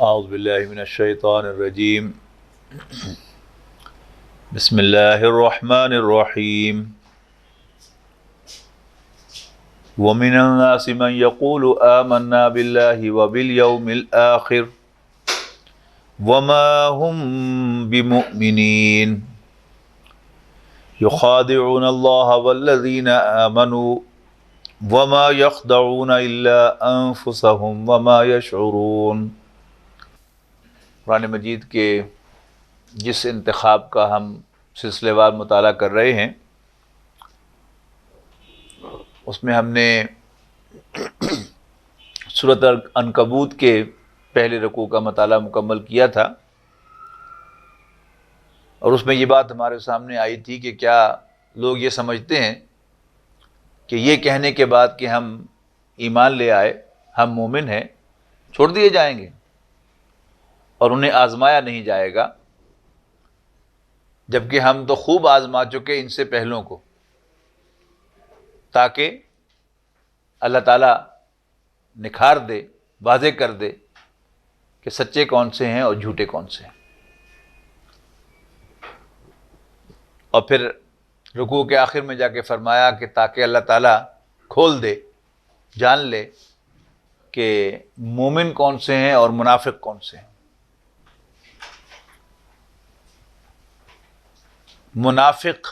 اعوذ باللہ من الشیطان الرجیم بسم اللہ الرحمن الرحیم ومن الناس من يقول آمنا بالله وباليوم الآخر وما هم بمؤمنين يخادعون الله والذين آمنوا وما يخدعون إلا أنفسهم وما يشعرون۔ قرآن مجید کے جس انتخاب کا ہم سلسلے وار مطالعہ کر رہے ہیں اس میں ہم نے سورۃ عنکبوت کے پہلے رکوع کا مطالعہ مکمل کیا تھا، اور اس میں یہ بات ہمارے سامنے آئی تھی کہ کیا لوگ یہ سمجھتے ہیں کہ یہ کہنے کے بعد کہ ہم ایمان لے آئے، ہم مومن ہیں، چھوڑ دیے جائیں گے اور انہیں آزمایا نہیں جائے گا، جبکہ ہم تو خوب آزما چکے ان سے پہلوں کو، تاکہ اللہ تعالیٰ نکھار دے، واضح کر دے کہ سچے کون سے ہیں اور جھوٹے کون سے ہیں۔ اور پھر رکوع کے آخر میں جا کے فرمایا کہ تاکہ اللہ تعالیٰ کھول دے، جان لے کہ مومن کون سے ہیں اور منافق کون سے ہیں۔ منافق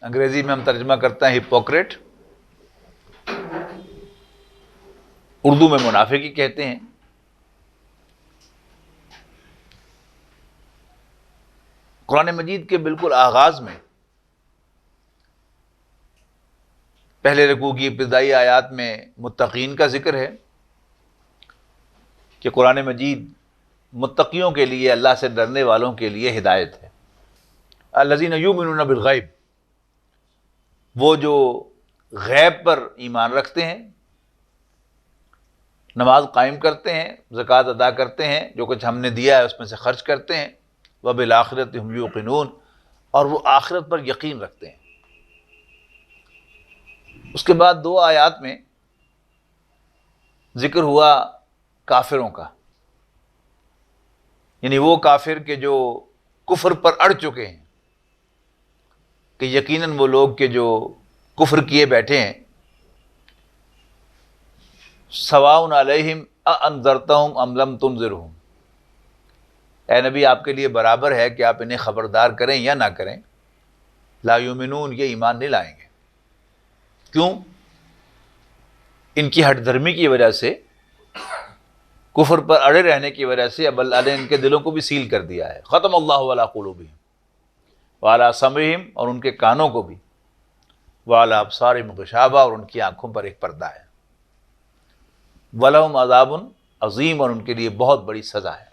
انگریزی میں ہم ترجمہ کرتے ہیں ہپوکریٹ، اردو میں منافق ہی کہتے ہیں۔ قرآن مجید کے بالکل آغاز میں پہلے رکوع کی ابتدائی آیات میں متقین کا ذکر ہے کہ قرآن مجید متقیوں کے لیے، اللہ سے ڈرنے والوں کے لیے ہدایت ہے۔ الذین یؤمنون بالغیب، وہ جو غیب پر ایمان رکھتے ہیں، نماز قائم کرتے ہیں، زکوٰۃ ادا کرتے ہیں، جو کچھ ہم نے دیا ہے اس میں سے خرچ کرتے ہیں، وبالآخرۃ ھم یوقنون، اور وہ آخرت پر یقین رکھتے ہیں۔ اس کے بعد دو آیات میں ذکر ہوا کافروں کا، یعنی وہ کافر کہ جو کفر پر اڑ چکے ہیں، کہ یقیناً وہ لوگ کہ جو کفر کیے بیٹھے ہیں، سواء علیہم اانذرتہم ام لم تنذرہم، اے نبی آپ کے لیے برابر ہے کہ آپ انہیں خبردار کریں یا نہ کریں، لا یؤمنون، یہ ایمان نہیں لائیں گے۔ کیوں؟ ان کی ہٹ دھرمی کی وجہ سے، کفر پر اڑے رہنے کی وجہ سے اب اللہ نے ان کے دلوں کو بھی سیل کر دیا ہے۔ ختم اللہ علی قلوبہم وعلی سمعہم، اور ان کے کانوں کو بھی، وعلی ابصارہم غشاوہ، اور ان کی آنکھوں پر ایک پردہ ہے، وَلَهُمْ عَذَابٌ عظیم، اور ان کے لیے بہت بڑی سزا ہے۔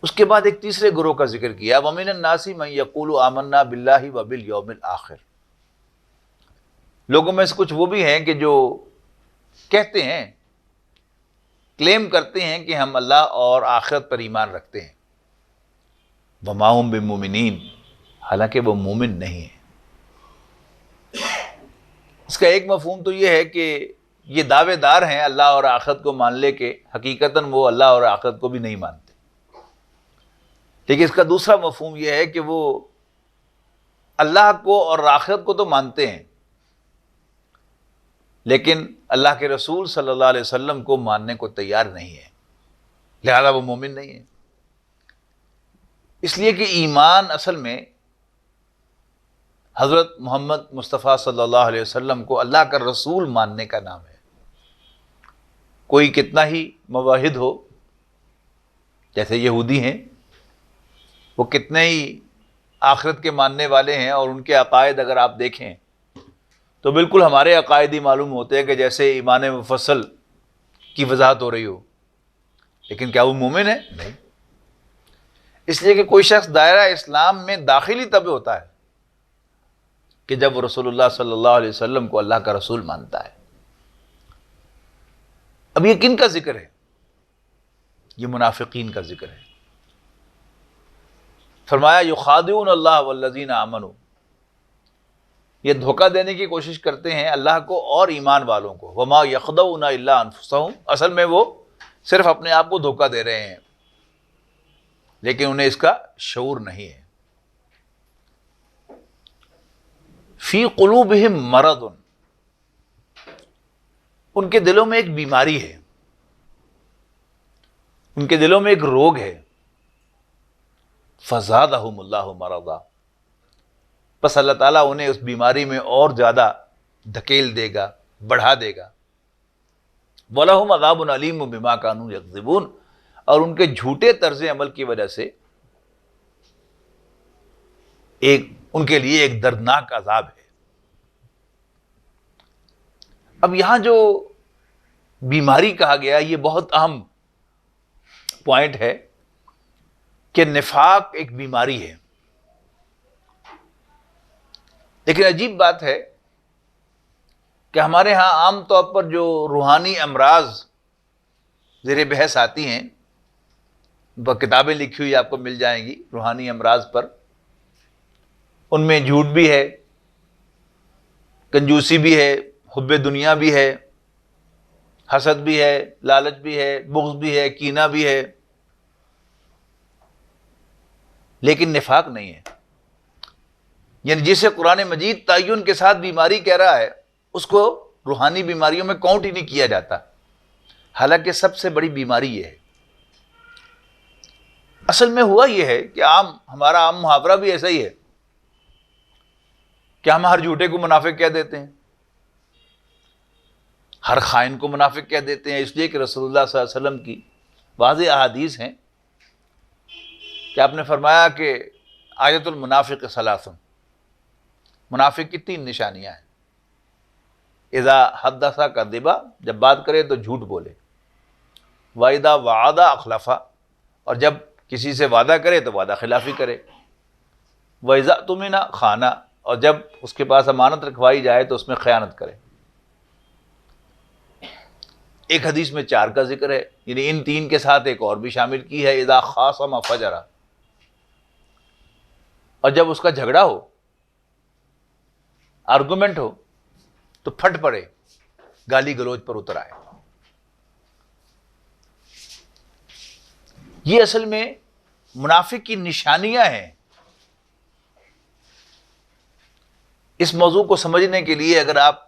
اس کے بعد ایک تیسرے گروہ کا ذکر کیا، وَمِنَ النَّاسِ مَن يَقُولُ آمَنَّا بِاللَّهِ وَبِالْيَوْمِ الْآخِرِ، لوگوں میں سے کچھ وہ بھی ہیں کہ جو کہتے ہیں، کلیم کرتے ہیں کہ ہم اللہ اور آخرت پر ایمان رکھتے ہیں، وَمَا هُم بِمُؤْمِنِينَ، حالانکہ وہ مومن نہیں ہیں۔ اس کا ایک مفہوم تو یہ ہے کہ یہ دعوے دار ہیں اللہ اور آخرت کو مان لے کے، حقیقتاً وہ اللہ اور آخرت کو بھی نہیں مانتے۔ لیکن اس کا دوسرا مفہوم یہ ہے کہ وہ اللہ کو اور آخرت کو تو مانتے ہیں، لیکن اللہ کے رسول صلی اللہ علیہ وسلم کو ماننے کو تیار نہیں ہے، لہذا وہ مومن نہیں ہے۔ اس لیے کہ ایمان اصل میں حضرت محمد مصطفیٰ صلی اللہ علیہ وسلم کو اللہ کا رسول ماننے کا نام ہے۔ کوئی کتنا ہی موحد ہو، جیسے یہودی ہیں، وہ کتنے ہی آخرت کے ماننے والے ہیں، اور ان کے عقائد اگر آپ دیکھیں تو بالکل ہمارے عقائد ہی معلوم ہوتے ہیں، کہ جیسے ایمان مفصل کی وضاحت ہو رہی ہو، لیکن کیا وہ مومن ہے؟ نہیں۔ اس لیے کہ کوئی شخص دائرہ اسلام میں داخل ہی تب ہوتا ہے کہ جب وہ رسول اللہ صلی اللہ علیہ وسلم کو اللہ کا رسول مانتا ہے۔ اب یہ کن کا ذکر ہے؟ یہ منافقین کا ذکر ہے۔ فرمایا یخادعون اللہ والذین آمنوا، یہ دھوکہ دینے کی کوشش کرتے ہیں اللہ کو اور ایمان والوں کو، وما یخدعون الا انفسهم، اصل میں وہ صرف اپنے آپ کو دھوکہ دے رہے ہیں، لیکن انہیں اس کا شعور نہیں ہے۔ فی قلوبہم مرض، ان کے دلوں میں ایک بیماری ہے، ان کے دلوں میں ایک روگ ہے۔ فزادہم اللہ مرضا، پس اللہ تعالیٰ انہیں اس بیماری میں اور زیادہ دھکیل دے گا، بڑھا دے گا۔ وَلَهُمْ عَذَابٌ عَلِيمٌ بِمَا كَانُوا يَكْذِبُونَ، اور ان کے جھوٹے طرز عمل کی وجہ سے ان کے لیے ایک دردناک عذاب ہے۔ اب یہاں جو بیماری کہا گیا یہ بہت اہم پوائنٹ ہے کہ نفاق ایک بیماری ہے، لیکن عجیب بات ہے کہ ہمارے ہاں عام طور پر جو روحانی امراض زیر بحث آتی ہیں، کتابیں لکھی ہوئی آپ کو مل جائیں گی روحانی امراض پر، ان میں جھوٹ بھی ہے، کنجوسی بھی ہے، حب دنیا بھی ہے، حسد بھی ہے، لالچ بھی ہے، بغض بھی ہے، کینہ بھی ہے، لیکن نفاق نہیں ہے۔ یعنی جسے قرآن مجید تعین کے ساتھ بیماری کہہ رہا ہے، اس کو روحانی بیماریوں میں کاؤنٹ ہی نہیں کیا جاتا، حالانکہ سب سے بڑی بیماری یہ ہے۔ اصل میں ہوا یہ ہے کہ ہمارا عام محاورہ بھی ایسا ہی ہے کہ ہم ہر جھوٹے کو منافق کہہ دیتے ہیں، ہر خائن کو منافق کہہ دیتے ہیں، اس لیے کہ رسول اللہ صلی اللہ علیہ وسلم کی واضح احادیث ہیں کہ آپ نے فرمایا کہ آیت المنافق ثلاث، منافق کی 3 نشانیاں ہیں۔ اذا حدث کذب، جب بات کرے تو جھوٹ بولے، واذا وعد اخلف، اور جب کسی سے وعدہ کرے تو وعدہ خلافی کرے، واذا اؤتمن خان، اور جب اس کے پاس امانت رکھوائی جائے تو اس میں خیانت کرے۔ ایک حدیث میں 4 کا ذکر ہے، یعنی ان 3 کے ساتھ ایک اور بھی شامل کی ہے، اذا خاصم فجر، اور جب اس کا جھگڑا ہو، آرگومنٹ ہو تو پھٹ پڑے، گالی گلوچ پر اتر آئے۔ یہ اصل میں منافق کی نشانیاں ہیں۔ اس موضوع کو سمجھنے کے لیے اگر آپ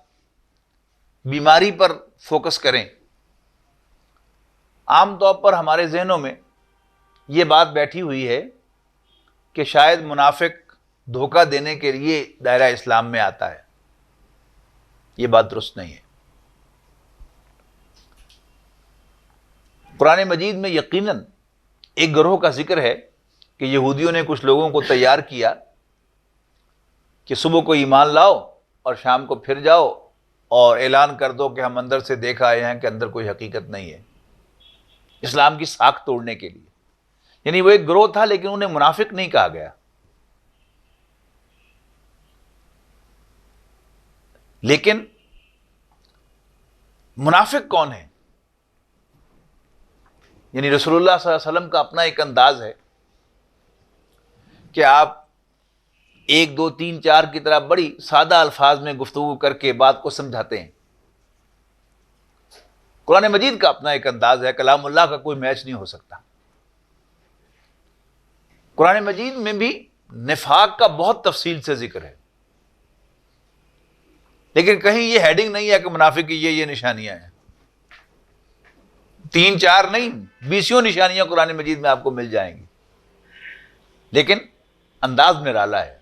بیماری پر فوکس کریں، عام طور پر ہمارے ذہنوں میں یہ بات بیٹھی ہوئی ہے کہ شاید منافق دھوکہ دینے کے لیے دائرہ اسلام میں آتا ہے۔ یہ بات درست نہیں ہے۔ قرآن مجید میں یقیناً ایک گروہ کا ذکر ہے کہ یہودیوں نے کچھ لوگوں کو تیار کیا کہ صبح کو ایمان لاؤ اور شام کو پھر جاؤ اور اعلان کر دو کہ ہم اندر سے دیکھ آئے ہیں کہ اندر کوئی حقیقت نہیں ہے، اسلام کی ساکھ توڑنے کے لیے۔ یعنی وہ ایک گروہ تھا، لیکن انہیں منافق نہیں کہا گیا۔ لیکن منافق کون ہے؟ یعنی رسول اللہ صلی اللہ علیہ وسلم کا اپنا ایک انداز ہے کہ آپ 1 2 3 4 کی طرح بڑی سادہ الفاظ میں گفتگو کر کے بات کو سمجھاتے ہیں۔ قرآن مجید کا اپنا ایک انداز ہے، کلام اللہ کا کوئی میچ نہیں ہو سکتا۔ قرآن مجید میں بھی نفاق کا بہت تفصیل سے ذکر ہے، لیکن کہیں یہ ہیڈنگ نہیں ہے کہ منافق کی یہ نشانیاں ہیں۔ 3 4 نہیں، 20 نشانیاں قرآن مجید میں آپ کو مل جائیں گی، لیکن انداز نرالا ہے۔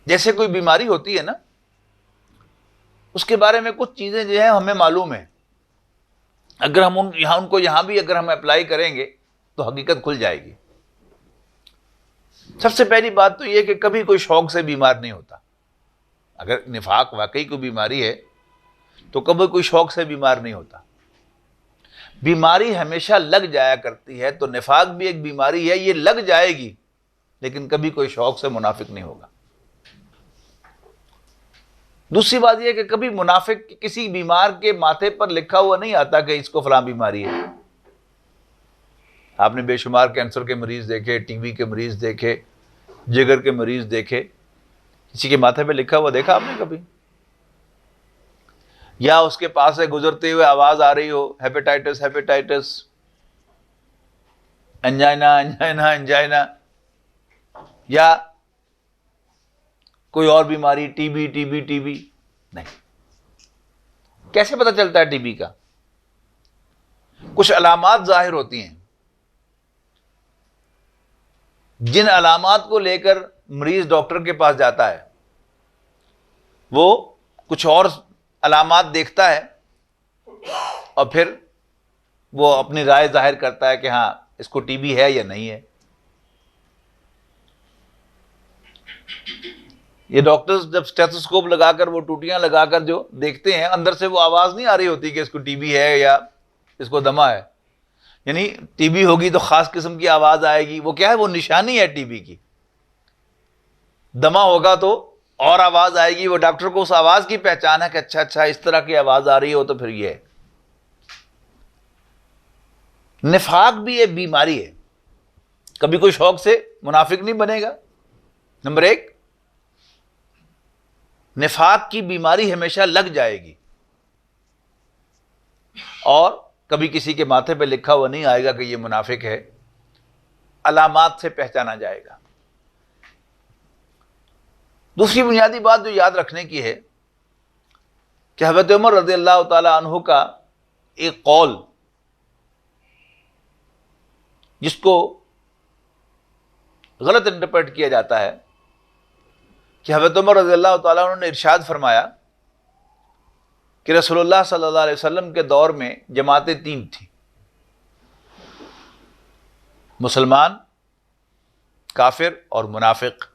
جیسے کوئی بیماری ہوتی ہے نا، اس کے بارے میں کچھ چیزیں جو ہیں ہمیں معلوم ہیں، اگر ہم ان کو یہاں بھی اگر ہم اپلائی کریں گے تو حقیقت کھل جائے گی۔ سب سے پہلی بات تو یہ کہ کبھی کوئی شوق سے بیمار نہیں ہوتا۔ اگر نفاق واقعی کوئی بیماری ہے تو کبھی کوئی شوق سے بیمار نہیں ہوتا۔ بیماری ہمیشہ لگ جایا کرتی ہے، تو نفاق بھی ایک بیماری ہے، یہ لگ جائے گی لیکن کبھی کوئی شوق سے منافق نہیں ہوگا۔ دوسری بات یہ کہ کبھی منافق کسی بیمار کے ماتھے پر لکھا ہوا نہیں آتا کہ اس کو فلاں بیماری ہے۔ آپ نے بے شمار کینسر کے مریض دیکھے، ٹی بی کے مریض دیکھے، جگر کے مریض دیکھے، کسی کے ماتھے پہ لکھا ہوا دیکھا آپ نے کبھی؟ یا اس کے پاس سے گزرتے ہوئے آواز آ رہی ہو hepatitis hepatitis, angina angina angina, یا کوئی اور بیماری T B T B T B, نہیں. کیسے پتہ چلتا ہے ٹی بی کا؟ کچھ علامات ظاہر ہوتی ہیں، جن علامات کو لے کر مریض ڈاکٹر کے پاس جاتا ہے، وہ کچھ اور علامات دیکھتا ہے اور پھر وہ اپنی رائے ظاہر کرتا ہے کہ ہاں اس کو ٹی بی ہے یا نہیں ہے. یہ ڈاکٹرز جب اسٹیتھوسکوپ لگا کر وہ ٹوٹیاں لگا کر جو دیکھتے ہیں، اندر سے وہ آواز نہیں آ رہی ہوتی کہ اس کو ٹی بی ہے یا اس کو دمہ ہے. یعنی ٹی بی ہوگی تو خاص قسم کی آواز آئے گی، وہ کیا ہے؟ وہ نشانی ہے ٹی بی کی. دمہ ہوگا تو اور آواز آئے گی، وہ ڈاکٹر کو اس آواز کی پہچان ہے کہ اچھا اچھا اس طرح کی آواز آ رہی ہو تو پھر یہ ہے. نفاق بھی ایک بیماری ہے. کبھی کوئی شوق سے منافق نہیں بنے گا. نمبر ایک، نفاق کی بیماری ہمیشہ لگ جائے گی اور کبھی کسی کے ماتھے پہ لکھا ہوا نہیں آئے گا کہ یہ منافق ہے، علامات سے پہچانا جائے گا. دوسری بنیادی بات جو یاد رکھنے کی ہے کہ حضرت عمر رضی اللہ تعالی عنہ کا ایک قول جس کو غلط انٹرپریٹ کیا جاتا ہے کہ حضرت عمر رضی اللہ تعالیٰ عنہ نے ارشاد فرمایا کہ رسول اللہ صلی اللہ علیہ وسلم کے دور میں جماعتیں 3 تھیں: مسلمان، کافر اور منافق.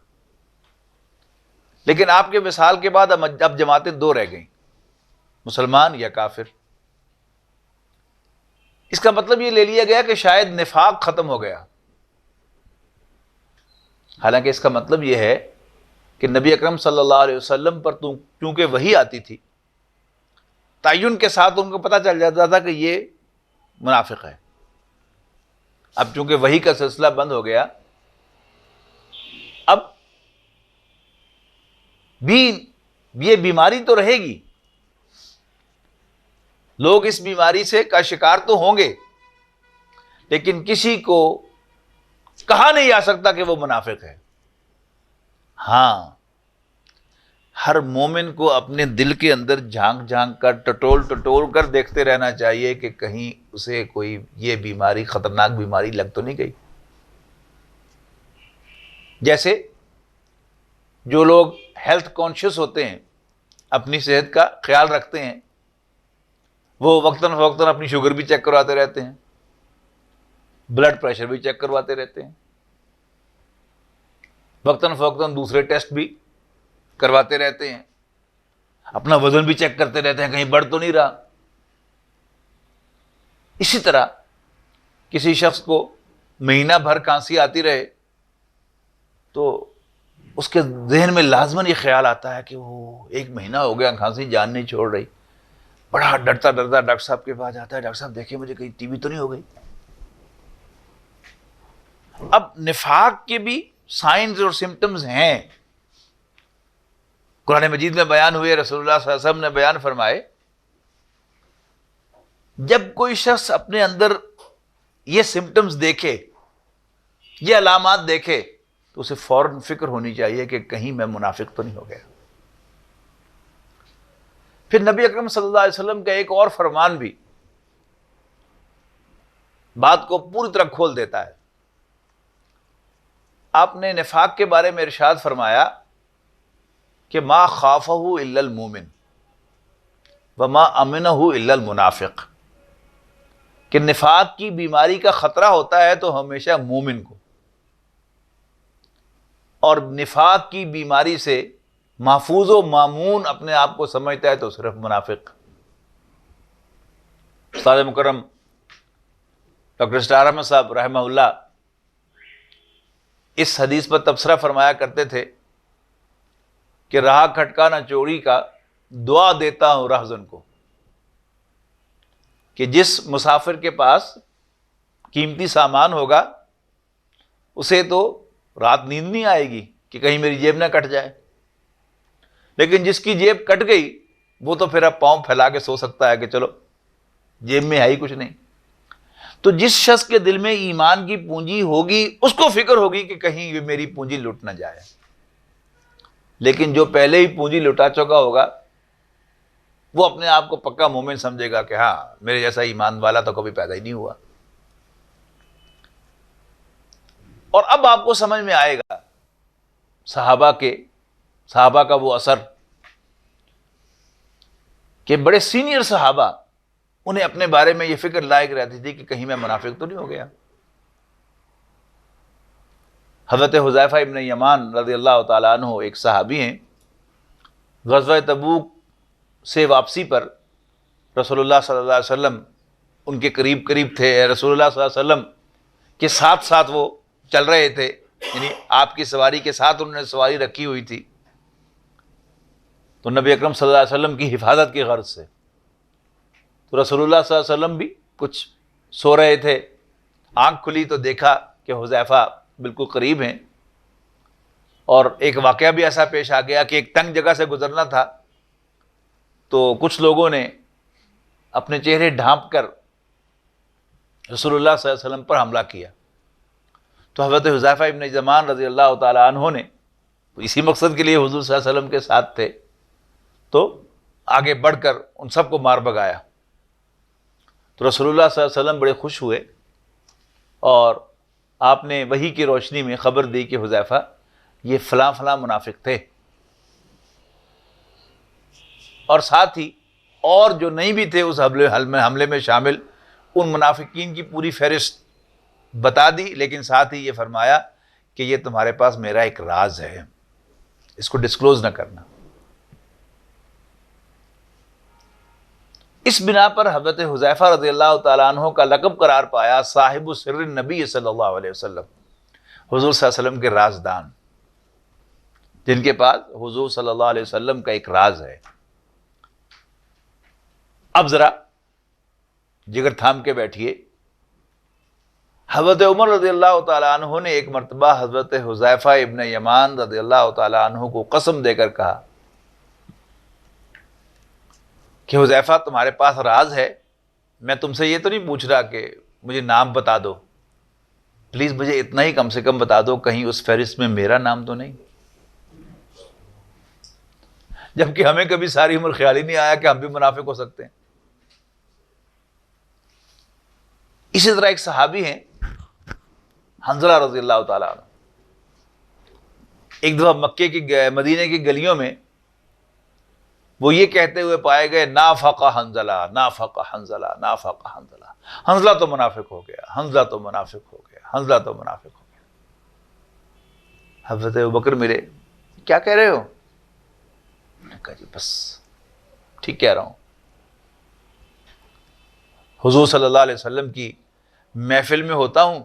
لیکن آپ کے وصال کے بعد اب جماعتیں 2 رہ گئیں: مسلمان یا کافر. اس کا مطلب یہ لے لیا گیا کہ شاید نفاق ختم ہو گیا. حالانکہ اس کا مطلب یہ ہے کہ نبی اکرم صلی اللہ علیہ وسلم پر چونکہ وحی آتی تھی، تعین کے ساتھ ان کو پتہ چل جاتا تھا کہ یہ منافق ہے. اب چونکہ وحی کا سلسلہ بند ہو گیا، اب بھی یہ بیماری تو رہے گی، لوگ اس بیماری سے کا شکار تو ہوں گے، لیکن کسی کو کہا نہیں جا سکتا کہ وہ منافق ہے. ہاں، ہر مومن کو اپنے دل کے اندر جھانک جھانک کر ٹٹول کر دیکھتے رہنا چاہیے کہ کہیں اسے کوئی یہ بیماری، خطرناک بیماری لگ تو نہیں گئی. جیسے جو لوگ ہیلتھ کانشیس ہوتے ہیں، اپنی صحت کا خیال رکھتے ہیں، وہ وقتاً فوقتاً اپنی شوگر بھی چیک کرواتے رہتے ہیں، بلڈ پریشر بھی چیک کرواتے رہتے ہیں، وقتاً فوقتاً دوسرے ٹیسٹ بھی کرواتے رہتے ہیں، اپنا وزن بھی چیک کرتے رہتے ہیں کہیں بڑھ تو نہیں رہا. اسی طرح کسی شخص کو مہینہ بھر کھانسی آتی رہے تو اس کے ذہن میں لازماً یہ خیال آتا ہے کہ وہ 1 مہینہ ہو گیا کھانسی جان نہیں چھوڑ رہی، بڑا ڈرتا ڈرتا ڈاکٹر صاحب کے پاس جاتا ہے، ڈاکٹر صاحب دیکھیں مجھے کہیں ٹی بی تو نہیں ہو گئی. اب نفاق کے بھی سائنز اور سمٹمز ہیں، قرآن مجید میں بیان ہوئے، رسول اللہ صلی اللہ علیہ وسلم نے بیان فرمائے. جب کوئی شخص اپنے اندر یہ سمٹمز دیکھے، یہ علامات دیکھے، تو اسے فوراً فکر ہونی چاہیے کہ کہیں میں منافق تو نہیں ہو گیا. پھر نبی اکرم صلی اللہ علیہ وسلم کا ایک اور فرمان بھی بات کو پوری طرح کھول دیتا ہے. آپ نے نفاق کے بارے میں ارشاد فرمایا کہ ما خافہ الا المومن وما امنہ الا المنافق، کہ نفاق کی بیماری کا خطرہ ہوتا ہے تو ہمیشہ مومن کو، اور نفاق کی بیماری سے محفوظ و مامون اپنے آپ کو سمجھتا ہے تو صرف منافق. استاد مکرم ڈاکٹر اسٹار احمد صاحب رحمہ اللہ اس حدیث پر تبصرہ فرمایا کرتے تھے کہ رہا کھٹکا نہ چوری کا، دعا دیتا ہوں رہزن کو، کہ جس مسافر کے پاس قیمتی سامان ہوگا اسے تو رات نیند نہیں آئے گی کہ کہیں میری جیب نہ کٹ جائے، لیکن جس کی جیب کٹ گئی وہ تو پھر اب پاؤں پھیلا کے سو سکتا ہے کہ چلو جیب میں ہے ہی کچھ نہیں. تو جس شخص کے دل میں ایمان کی پونجی ہوگی اس کو فکر ہوگی کہ کہیں یہ میری پونجی لٹ نہ جائے. لیکن جو پہلے ہی پونجی لٹا چکا ہوگا وہ اپنے آپ کو پکا مومن سمجھے گا کہ ہاں میرے جیسا ایمان والا تو کبھی پیدا ہی نہیں ہوا. اور اب آپ کو سمجھ میں آئے گا صحابہ کا وہ اثر کہ بڑے سینئر صحابہ انہیں اپنے بارے میں یہ فکر لائق رہتی تھی کہ کہیں میں منافق تو نہیں ہو گیا. حضرت حذیفہ ابن یمان رضی اللہ تعالیٰ عنہ ایک صحابی ہیں. غزوہ تبوک سے واپسی پر رسول اللہ صلی اللہ علیہ وسلم ان کے قریب تھے. رسول اللہ صلی اللہ علیہ وسلم کے ساتھ وہ چل رہے تھے، یعنی آپ کی سواری کے ساتھ انہوں نے سواری رکھی ہوئی تھی. تو نبی اکرم صلی اللہ علیہ وسلم کی حفاظت کی غرض سے تو رسول اللہ صلی اللہ علیہ وسلم بھی کچھ سو رہے تھے. آنکھ کھلی تو دیکھا کہ حذیفہ بالکل قریب ہیں. اور ایک واقعہ بھی ایسا پیش آ گیا کہ ایک تنگ جگہ سے گزرنا تھا تو کچھ لوگوں نے اپنے چہرے ڈھانپ کر رسول اللہ صلی اللہ علیہ وسلم پر حملہ کیا. تو حضرت حذیفہ ابن یمان رضی اللہ تعالیٰ عنہ نے اسی مقصد کے لیے حضور صلی اللہ علیہ وسلم کے ساتھ تھے تو آگے بڑھ کر ان سب کو مار بھگایا. تو رسول اللہ صلی اللہ علیہ وسلم بڑے خوش ہوئے اور آپ نے وحی کی روشنی میں خبر دی کہ حذیفہ یہ فلاں فلاں منافق تھے. اور ساتھ ہی اور جو نہیں بھی تھے اس حملے میں شامل ان منافقین کی پوری فہرست بتا دی، لیکن ساتھ ہی یہ فرمایا کہ یہ تمہارے پاس میرا ایک راز ہے، اس کو ڈسکلوز نہ کرنا. اس بنا پر حضرت حذیفہ رضی اللہ تعالیٰ عنہ کا لقب قرار پایا صاحب سر النبی صلی اللہ علیہ وسلم، حضور صلی اللہ علیہ وسلم کے رازدان، جن کے پاس حضور صلی اللہ علیہ وسلم کا ایک راز ہے. اب ذرا جگر تھام کے بیٹھیے. حضرت عمر رضی اللہ تعالیٰ عنہ نے ایک مرتبہ حضرت حذیفہ ابن یمان رضی اللہ تعالیٰ عنہ کو قسم دے کر کہا کہ حذیفہ تمہارے پاس راز ہے، میں تم سے یہ تو نہیں پوچھ رہا کہ مجھے نام بتا دو، پلیز مجھے اتنا ہی کم سے کم بتا دو کہیں اس فہرست میں میرا نام تو نہیں. جبکہ ہمیں کبھی ساری عمر خیال ہی نہیں آیا کہ ہم بھی منافق ہو سکتے ہیں. اسی طرح ایک صحابی ہیں حنظلہ رضی اللہ تعالیٰ عنہ. ایک دفعہ مدینے کی گلیوں میں وہ یہ کہتے ہوئے پائے گئے نافق حنظلہ، نافق حنظلہ، نافق حنظلہ، حنظلہ تو منافق ہو گیا، حنظلہ تو منافق ہو گیا، حنظلہ تو منافق ہو گیا. حضرت ابوبکر ملے، کیا کہہ رہے ہو؟ میں نے کہا جی بس ٹھیک کہہ رہا ہوں. حضور صلی اللہ علیہ وسلم کی محفل میں ہوتا ہوں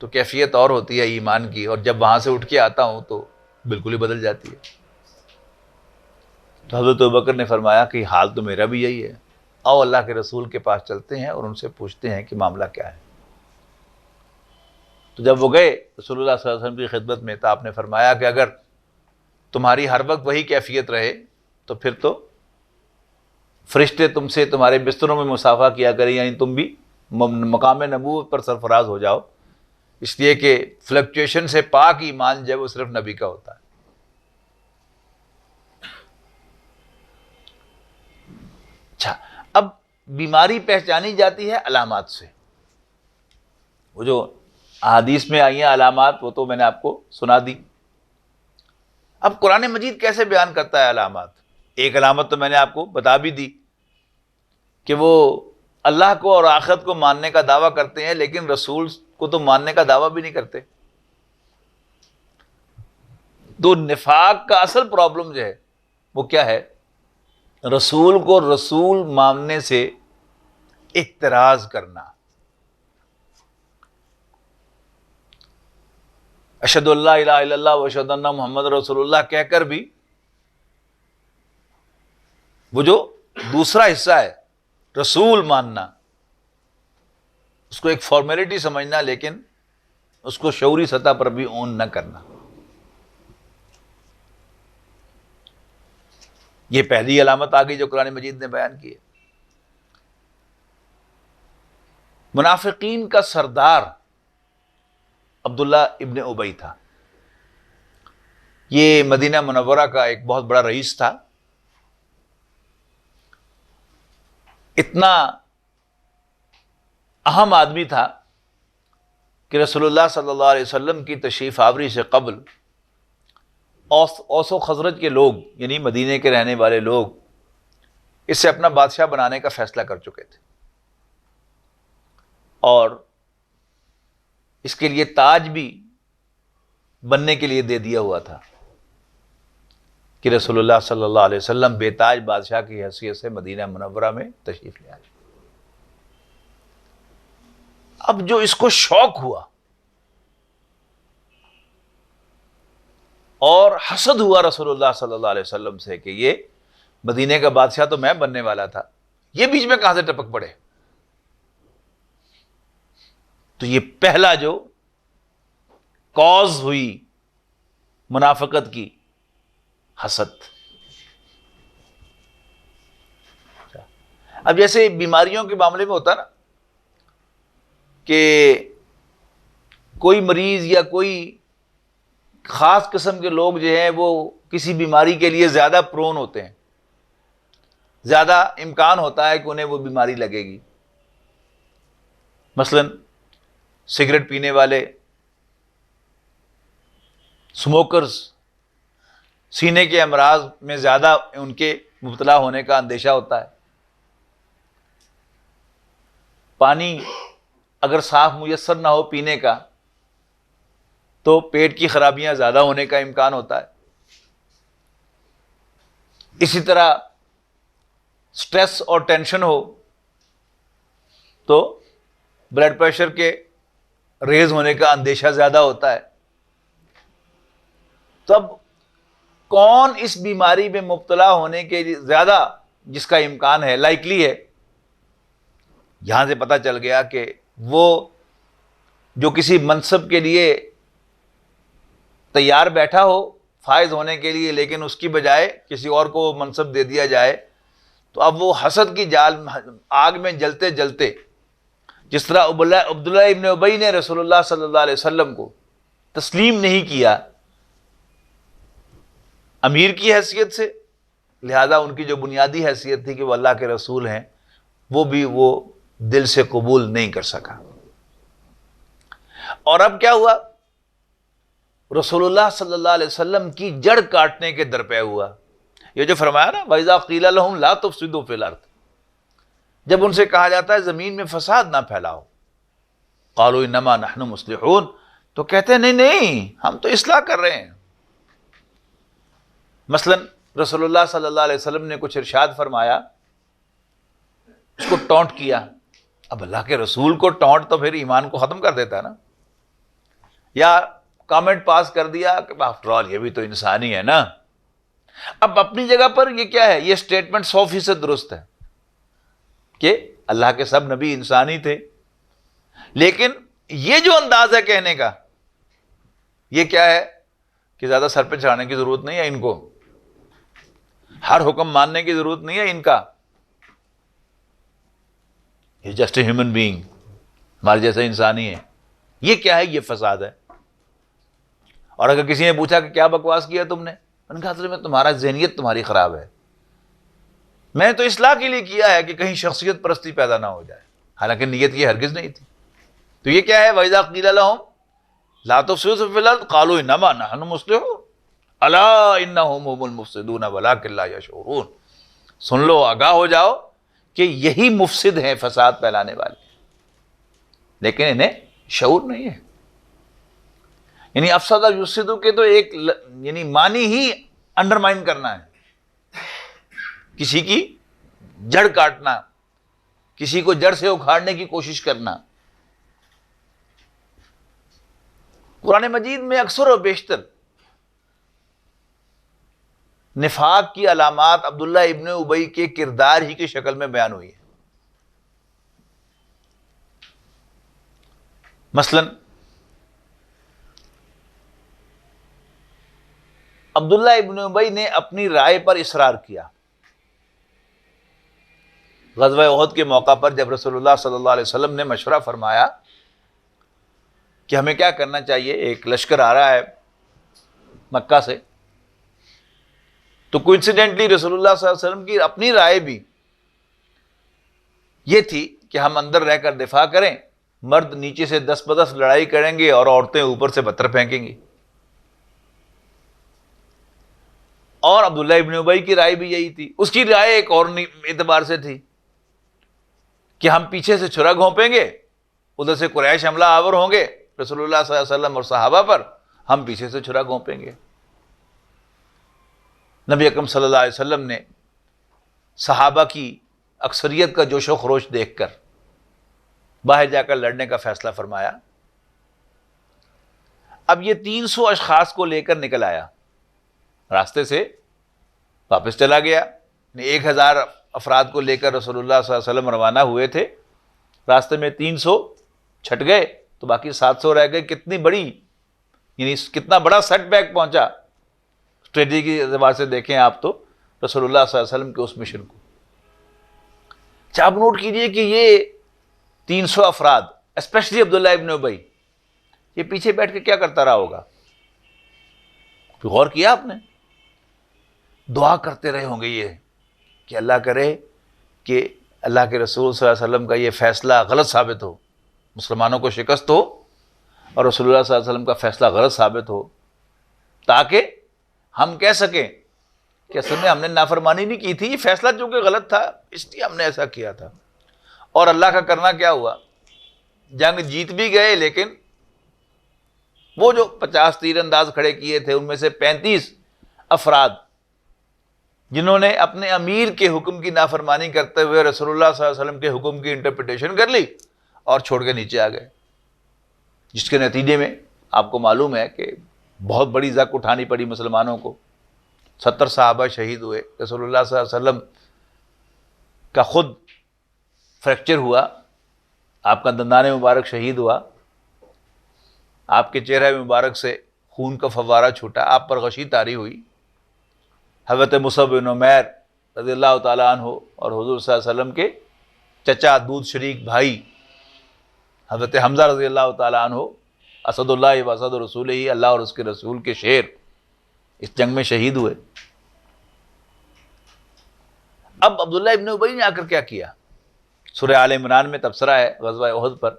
تو کیفیت اور ہوتی ہے ایمان کی، اور جب وہاں سے اٹھ کے آتا ہوں تو بالکل ہی بدل جاتی ہے. تو حضرت ابوبکر نے فرمایا کہ حال تو میرا بھی یہی ہے، آؤ اللہ کے رسول کے پاس چلتے ہیں اور ان سے پوچھتے ہیں کہ معاملہ کیا ہے. تو جب وہ گئے رسول اللہ صلی اللہ علیہ وسلم کی خدمت میں تو آپ نے فرمایا کہ اگر تمہاری ہر وقت وہی کیفیت رہے تو پھر تو فرشتے تم سے تمہارے بستروں میں مصافحہ کیا کریں، یعنی تم بھی مقام نبوت پر سرفراز ہو جاؤ، اس لیے کہ فلکچویشن سے پاک ایمان جو ہے وہ صرف نبی کا ہوتا ہے. اچھا، اب بیماری پہچانی جاتی ہے علامات سے. وہ جو احادیث میں آئی ہیں علامات وہ تو میں نے آپ کو سنا دی. اب قرآن مجید کیسے بیان کرتا ہے علامات؟ ایک علامت تو میں نے آپ کو بتا بھی دی کہ وہ اللہ کو اور آخرت کو ماننے کا دعویٰ کرتے ہیں لیکن رسول کو تو ماننے کا دعویٰ بھی نہیں کرتے. تو نفاق کا اصل پرابلم جو ہے وہ کیا ہے؟ رسول کو رسول ماننے سے اعتراض کرنا. اشہد اللہ الہ الا اللہ و اشہد ان محمد رسول اللہ کہہ کر بھی وہ جو دوسرا حصہ ہے رسول ماننا، اس کو ایک فارمیلٹی سمجھنا لیکن اس کو شعوری سطح پر بھی اون نہ کرنا. یہ پہلی علامت آ گئی جو قرآن مجید نے بیان کی ہے۔ منافقین کا سردار عبداللہ ابن ابی تھا۔ یہ مدینہ منورہ کا ایک بہت بڑا رئیس تھا، اتنا اہم آدمی تھا کہ رسول اللہ صلی اللہ علیہ وسلم کی تشریف آوری سے قبل اوس و خزرج کے لوگ، یعنی مدینے کے رہنے والے لوگ، اس سے اپنا بادشاہ بنانے کا فیصلہ کر چکے تھے، اور اس کے لیے تاج بھی بننے کے لیے دے دیا ہوا تھا کہ رسول اللہ صلی اللہ علیہ وسلم بے تاج بادشاہ کی حیثیت سے مدینہ منورہ میں تشریف لے آئے۔ اب جو اس کو شوق ہوا اور حسد ہوا رسول اللہ صلی اللہ علیہ وسلم سے کہ یہ مدینے کا بادشاہ تو میں بننے والا تھا، یہ بیچ میں کہاں سے ٹپک پڑے، تو یہ پہلا جو کاز ہوئی منافقت کی، حسد۔ اب جیسے بیماریوں کے معاملے میں ہوتا نا کہ کوئی مریض یا کوئی خاص قسم کے لوگ جو ہیں وہ کسی بیماری کے لیے زیادہ پرون ہوتے ہیں، زیادہ امکان ہوتا ہے کہ انہیں وہ بیماری لگے گی۔ مثلا سگریٹ پینے والے، سموکرز، سینے کے امراض میں زیادہ ان کے مبتلا ہونے کا اندیشہ ہوتا ہے۔ پانی اگر صاف میسر نہ ہو پینے کا تو پیٹ کی خرابیاں زیادہ ہونے کا امکان ہوتا ہے۔ اسی طرح سٹریس اور ٹینشن ہو تو بلڈ پریشر کے ریز ہونے کا اندیشہ زیادہ ہوتا ہے۔ تو اب کون اس بیماری میں مبتلا ہونے کے زیادہ جس کا امکان ہے، لائکلی ہے، یہاں سے پتہ چل گیا کہ وہ جو کسی منصب کے لیے تیار بیٹھا ہو فائز ہونے کے لیے، لیکن اس کی بجائے کسی اور کو وہ منصب دے دیا جائے، تو اب وہ حسد کی جال آگ میں جلتے جلتے، جس طرح عبداللہ ابن ابی نے رسول اللہ صلی اللہ علیہ وسلم کو تسلیم نہیں کیا امیر کی حیثیت سے، لہذا ان کی جو بنیادی حیثیت تھی کہ وہ اللہ کے رسول ہیں، وہ بھی وہ دل سے قبول نہیں کر سکا۔ اور اب کیا ہوا؟ رسول اللہ صلی اللہ علیہ وسلم کی جڑ کاٹنے کے درپے ہوا۔ یہ جو فرمایا نا وَإِذَا قِيلَ لَهُمْ لَا تُفْسِدُوا فِي الْأَرْضِ، جب ان سے کہا جاتا ہے زمین میں فساد نہ پھیلاؤ، قَالُوا إِنَّمَا نَحْنُ مُصْلِحُونَ، تو کہتے ہیں نہیں ہم تو اصلاح کر رہے ہیں۔ مثلا رسول اللہ صلی اللہ علیہ وسلم نے کچھ ارشاد فرمایا، اس کو ٹونٹ کیا۔ اب اللہ کے رسول کو ٹونٹ تو پھر ایمان کو ختم کر دیتا ہے نا، یا کامنٹ پاس کر دیا کہ آفٹر آل یہ بھی تو انسان ہی ہے نا۔ اب اپنی جگہ پر یہ کیا ہے، یہ سٹیٹمنٹ 100% درست ہے کہ اللہ کے سب نبی انسان ہی تھے، لیکن یہ جو انداز ہے کہنے کا، یہ کیا ہے کہ زیادہ سر پہ چڑھانے کی ضرورت نہیں ہے ان کو، ہر حکم ماننے کی ضرورت نہیں ہے ان کا، یہ جسٹ اے ہیومن بینگ، ہمارے جیسا انسان ہی ہے۔ یہ کیا ہے؟ یہ فساد ہے۔ اور اگر کسی نے پوچھا کہ کیا بکواس کیا تم نے، میں نے کہا اصل میں تمہارا ذہنیت تمہاری خراب ہے، میں نے تو اصلاح کے لیے کیا ہے کہ کہیں شخصیت پرستی پیدا نہ ہو جائے، حالانکہ نیت یہ ہرگز نہیں تھی۔ تو یہ کیا ہے؟ وَإِذَا قِيلَ لَهُمْ لَا تُفْسِدُوا فِي الْأَرْضِ قَالُوا إِنَّمَا نَحْنُ مُصْلِحُونَ أَلَا إِنَّهُمْ هُمُ الْمُفْسِدُونَ وَلَٰكِن لَا يَشْعُرُونَ، سن لو، آگاہ ہو جاؤ کہ یہی مفسد ہیں، فساد پھیلانے والے، لیکن انہیں شعور نہیں ہے۔ یعنی افسد یفسد کے تو ایک یعنی معنی ہی انڈرمائن کرنا ہے، کسی کی جڑ کاٹنا، کسی کو جڑ سے اکھاڑنے کی کوشش کرنا۔ قرآن مجید میں اکثر و بیشتر نفاق کی علامات عبداللہ ابن ابی کے کردار ہی کی شکل میں بیان ہوئی ہے۔ مثلا عبداللہ ابن ابی نے اپنی رائے پر اصرار کیا، غزوہ احد کے موقع پر جب رسول اللہ صلی اللہ علیہ وسلم نے مشورہ فرمایا کہ ہمیں کیا کرنا چاہیے، ایک لشکر آ رہا ہے مکہ سے، تو کوئنسیڈنٹلی رسول اللہ صلی اللہ علیہ وسلم کی اپنی رائے بھی یہ تھی کہ ہم اندر رہ کر دفاع کریں، مرد نیچے سے 10 بدس لڑائی کریں گے اور عورتیں اوپر سے پتھر پھینکیں گی. اور عبداللہ ابن ابی کی رائے بھی یہی تھی. اس کی رائے ایک اور اعتبار سے تھی کہ ہم پیچھے سے چھرا گھونپیں گے، ادھر سے قریش حملہ آور ہوں گے رسول اللہ صلی اللہ علیہ وسلم اور صحابہ پر، ہم پیچھے سے چھرا گھونپیں گے. نبی اکرم صلی اللہ علیہ وسلم نے صحابہ کی اکثریت کا جوش و خروش دیکھ کر باہر جا کر لڑنے کا فیصلہ فرمایا. اب یہ 300 اشخاص کو لے کر نکل آیا، راستے سے واپس چلا گیا. 1000 افراد کو لے کر رسول اللہ صلی اللہ علیہ وسلم روانہ ہوئے تھے، راستے میں 300 چھٹ گئے تو باقی 700 رہ گئے. کتنی بڑی، یعنی کتنا بڑا سیٹ بیک پہنچا اسٹریٹجی کی اعتبار سے دیکھیں آپ تو رسول اللہ صلی اللہ علیہ وسلم کے اس مشن کو. آپ نوٹ کیجئے کہ یہ 300 افراد اسپیشلی عبداللہ ابن ابی یہ پیچھے بیٹھ کے کیا کرتا رہا ہوگا؟ غور کیا آپ نے؟ دعا کرتے رہے ہوں گے یہ کہ اللہ کرے کہ اللہ کے رسول صلی اللہ علیہ وسلم کا یہ فیصلہ غلط ثابت ہو، مسلمانوں کو شکست ہو اور رسول اللہ صلی اللہ علیہ وسلم کا فیصلہ غلط ثابت ہو، تاکہ ہم کہہ سکیں کہ اصل میں ہم نے نافرمانی نہیں کی تھی، یہ فیصلہ چونکہ غلط تھا اس لیے ہم نے ایسا کیا تھا. اور اللہ کا کرنا کیا ہوا، جنگ جیت بھی گئے، لیکن وہ جو 50 تیر انداز کھڑے کیے تھے ان میں سے 35 افراد جنہوں نے اپنے امیر کے حکم کی نافرمانی کرتے ہوئے رسول اللہ صلی اللہ علیہ وسلم کے حکم کی انٹرپریٹیشن کر لی اور چھوڑ کے نیچے آ گئے، جس کے نتیجے میں آپ کو معلوم ہے کہ بہت بڑی زک اٹھانی پڑی مسلمانوں کو. 70 صحابہ شہید ہوئے، رسول اللہ صلی اللہ علیہ وسلم کا خود فریکچر ہوا، آپ کا دندان مبارک شہید ہوا، آپ کے چہرہ مبارک سے خون کا فوارہ چھوٹا، آپ پر غشی طاری ہوئی. حضرت مصعب بن عمیر رضی اللہ تعالیٰ عنہ اور حضور صلی اللہ علیہ وسلم کے چچا دودھ شریک بھائی حضرت حمزہ رضی اللہ تعالیٰ عنہ، اسد اللہ و اسد رسول ہی، اللہ اور اس کے رسول کے شیر، اس جنگ میں شہید ہوئے. اب عبداللہ ابن ابی نے آ کر کیا کیا؟ سورہ آل عمران میں تبصرہ ہے غزوہ احد پر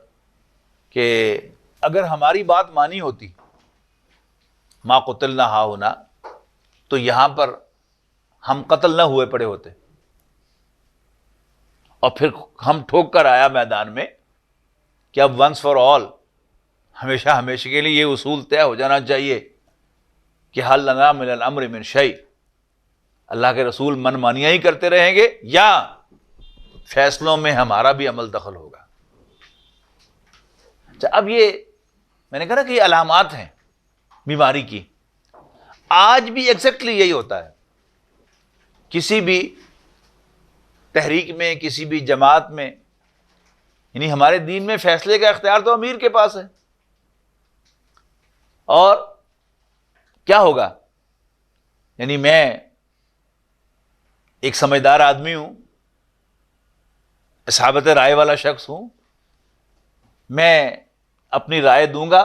کہ اگر ہماری بات مانی ہوتی ما قتلنا ہاہنا، تو یہاں پر ہم قتل نہ ہوئے پڑے ہوتے. اور پھر ہم ٹھوک کر آیا میدان میں کہ اب ونس فار آل، ہمیشہ ہمیشہ کے لیے یہ اصول طے ہو جانا چاہیے کہ حل لنا من الامر من شیء، اللہ کے رسول من مانیاں ہی کرتے رہیں گے یا فیصلوں میں ہمارا بھی عمل دخل ہوگا. اب یہ میں نے کہا نا کہ یہ علامات ہیں بیماری کی. آج بھی ایگزیکٹلی یہی ہوتا ہے، کسی بھی تحریک میں، کسی بھی جماعت میں، یعنی ہمارے دین میں فیصلے کا اختیار تو امیر کے پاس ہے. اور کیا ہوگا، یعنی میں ایک سمجھدار آدمی ہوں، اصحابت رائے والا شخص ہوں، میں اپنی رائے دوں گا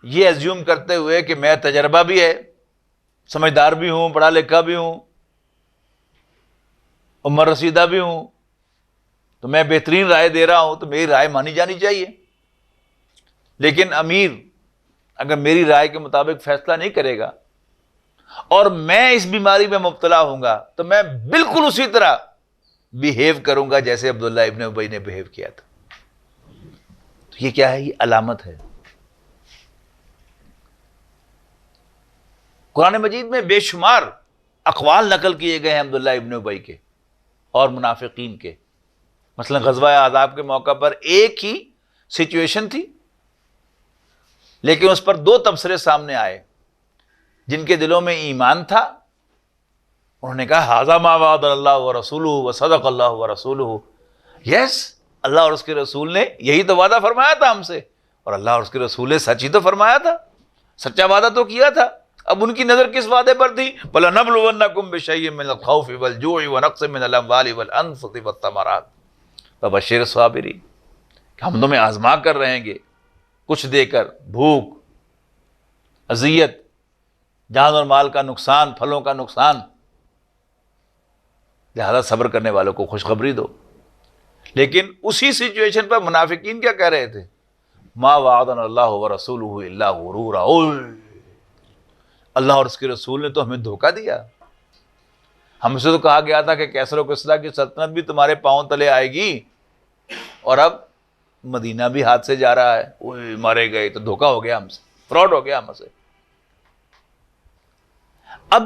یہ ایزیوم کرتے ہوئے کہ میں تجربہ بھی ہے، سمجھدار بھی ہوں، پڑھا لکھا بھی ہوں، عمر رسیدہ بھی ہوں، تو میں بہترین رائے دے رہا ہوں تو میری رائے مانی جانی چاہیے. لیکن امیر اگر میری رائے کے مطابق فیصلہ نہیں کرے گا اور میں اس بیماری میں مبتلا ہوں گا تو میں بالکل اسی طرح بیہیو کروں گا جیسے عبداللہ ابن ابی نے بیہیو کیا تھا. تو یہ کیا ہے؟ یہ علامت ہے. قرآن مجید میں بے شمار اقوال نقل کیے گئے ہیں عبداللہ ابن ابی کے اور منافقین کے. مثلا غزوہ احزاب کے موقع پر ایک ہی سچویشن تھی لیکن اس پر 2 تبصرے سامنے آئے. جن کے دلوں میں ایمان تھا انہوں نے کہا ھذا ما وعد اللہ ورسولہ وصدق اللہ ورسولہ، یس اللہ اور اس کے رسول نے یہی تو وعدہ فرمایا تھا ہم سے، اور اللہ اور اس کے رسول نے سچ ہی تو فرمایا تھا، سچا وعدہ تو کیا تھا، اب ان کی نظر کس وعدے پر تھی؟ وَلَنَبْلُوَنَّكُمْ بِشَيْءٍ مِّنَ الْخَوْفِ وَالْجُوعِ وَنَقْصٍ مِّنَ الْأَمْوَالِ وَالْأَنفُسِ وَالثَّمَرَاتِ وَبَشِّرِ الصَّابِرِينَ، کہ ہم تمہیں آزما کر رہیں گے کچھ دے کر، بھوک، اذیت، جان اور مال کا نقصان، پھلوں کا نقصان، لہذا صبر کرنے والوں کو خوشخبری دو۔ لیکن اسی سچویشن پر منافقین کیا کہہ رہے تھے؟ ما وعدنا اللہ ورسولہ الا غرورا، اللہ اور اس کے رسول نے تو ہمیں دھوکہ دیا، ہم سے تو کہا گیا تھا کہ کیسر و کسریٰ کی سلطنت بھی تمہارے پاؤں تلے آئے گی، اور اب مدینہ بھی ہاتھ سے جا رہا ہے، اوہ مارے گئے، تو دھوکہ ہو گیا ہم سے، فراڈ ہو گیا ہم سے۔ اب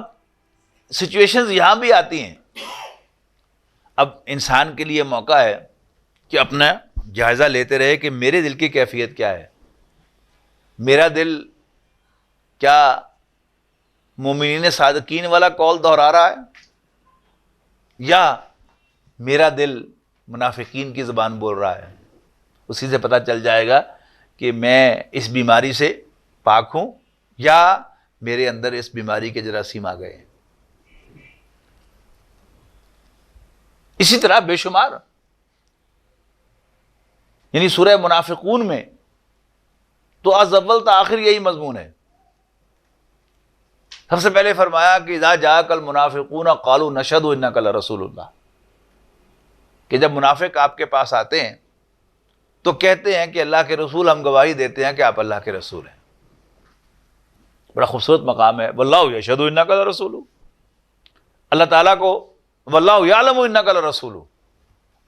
سچویشنز یہاں بھی آتی ہیں۔ اب انسان کے لیے موقع ہے کہ اپنا جائزہ لیتے رہے کہ میرے دل کی کیفیت کیا ہے، میرا دل کیا مومنین صادقین والا قول دہرا رہا ہے، یا میرا دل منافقین کی زبان بول رہا ہے۔ اسی سے پتہ چل جائے گا کہ میں اس بیماری سے پاک ہوں یا میرے اندر اس بیماری کے جراثیم آ گئے۔ اسی طرح بے شمار، یعنی سورہ منافقون میں تو از اول تا آخر یہی مضمون ہے۔ سب سے پہلے فرمایا کہ اذا جاءک المنافقون قالوا نشهد انک لرسول اللہ، کہ جب منافق آپ کے پاس آتے ہیں تو کہتے ہیں کہ اللہ کے رسول، ہم گواہی دیتے ہیں کہ آپ اللہ کے رسول ہیں۔ بڑا خوبصورت مقام ہے، واللہ یشہد انک لرسول، اللہ تعالیٰ کو واللہ یعلم انک لرسول،